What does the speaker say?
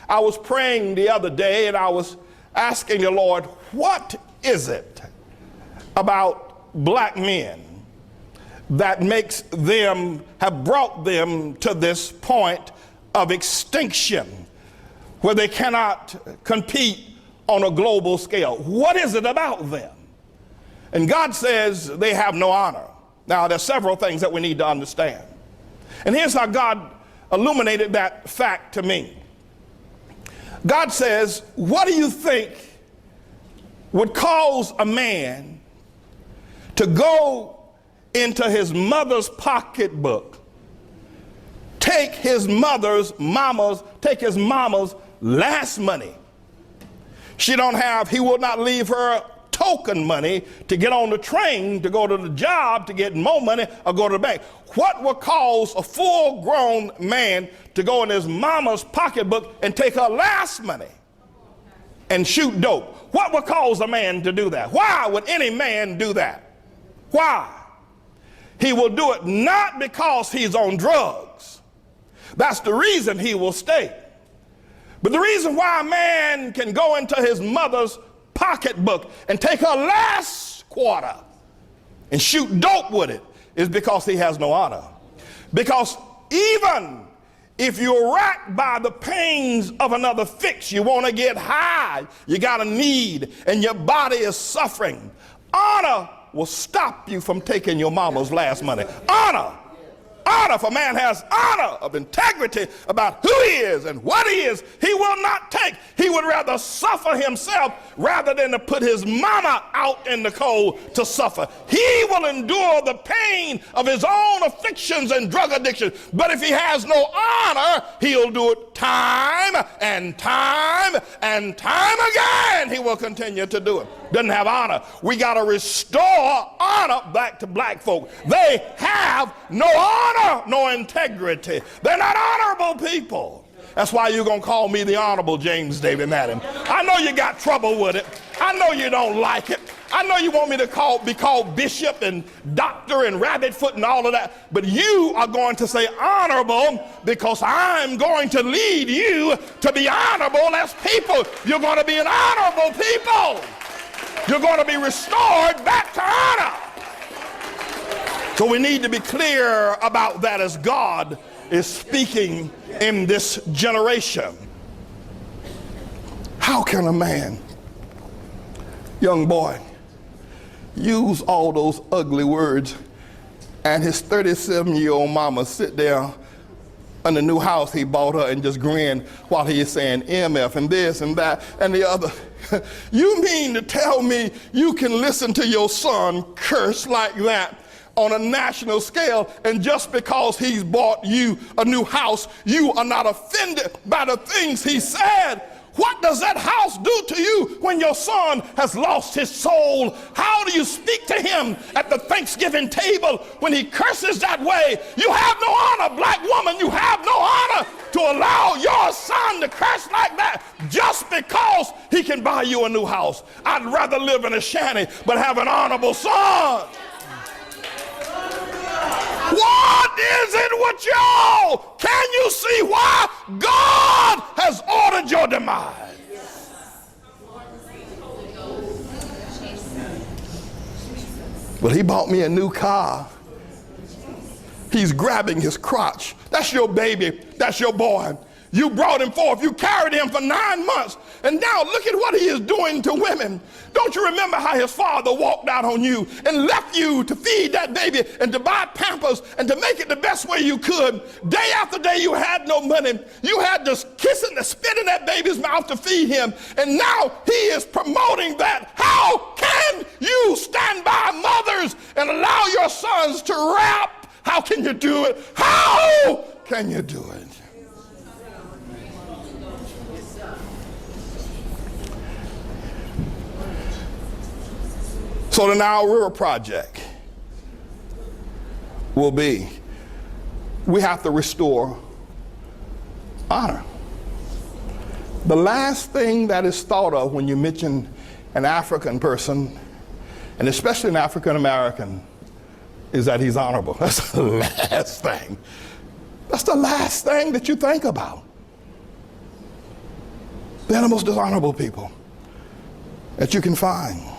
I was praying the other day and I was asking the Lord, what is it about black men that makes them, have brought them to this point of extinction where they cannot compete on a global scale? What is it about them? And God says they have no honor. Now, there's several things that we need to understand. And here's how God illuminated that fact to me. God says, what do you think would cause a man to go into his mother's pocketbook, take his mama's last money? She don't have, he will not leave her token money to get on the train, to go to the job, to get more money, or go to the bank. What would cause a full-grown man to go in his mama's pocketbook and take her last money and shoot dope? What would cause a man to do that? Why would any man do that? Why? He will do it not because he's on drugs. That's the reason he will stay. But the reason why a man can go into his mother's pocketbook and take her last quarter and shoot dope with it is because he has no honor. Because even if you're racked by the pains of another fix, you want to get high, you got a need, and your body is suffering, honor will stop you from taking your mama's last money. Honor. Honor, if a man has honor of integrity about who he is and what he is, he will not take. He would rather suffer himself rather than to put his mama out in the cold to suffer. He will endure the pain of his own afflictions and drug addiction. But if he has no honor, he'll do it time and time and time again. He will continue to do it. Doesn't have honor. We got to restore honor back to black folk. They have no honor, no integrity. They're not honorable people. That's why you're going to call me the Honorable James David Madden. I know you got trouble with it. I know you don't like it. I know you want me to be called bishop and doctor and rabbit foot and all of that. But you are going to say honorable because I'm going to lead you to be honorable as people. You're going to be an honorable people. You're going to be restored back to honor. So we need to be clear about that as God is speaking in this generation. How can a man, young boy, use all those ugly words and his 37-year-old mama sit there in the new house he bought her and just grin while he is saying MF and this and that and the other? You mean to tell me you can listen to your son curse like that on a national scale, and just because he's bought you a new house, you are not offended by the things he said? What does that house do to you when your son has lost his soul? How do you speak to him at the Thanksgiving table when he curses that way? You have no honor, black woman. You have no honor to allow your son to curse like that just because he can buy you a new house. I'd rather live in a shanty but have an honorable son. What is it with y'all? Can you see why God has ordered your demise? Well, he bought me a new car. He's grabbing his crotch. That's your baby. That's your boy. You brought him forth. You carried him for 9 months. And now look at what he is doing to women. Don't you remember how his father walked out on you and left you to feed that baby and to buy Pampers and to make it the best way you could? Day after day you had no money. You had to kiss and spit in that baby's mouth to feed him. And now he is promoting that. How can you stand by mothers and allow your sons to rap? How can you do it? How can you do it? So the Nile River Project will be, we have to restore honor. The last thing that is thought of when you mention an African person, and especially an African American, is that he's honorable. That's the last thing. That's the last thing that you think about. They're the most dishonorable people that you can find.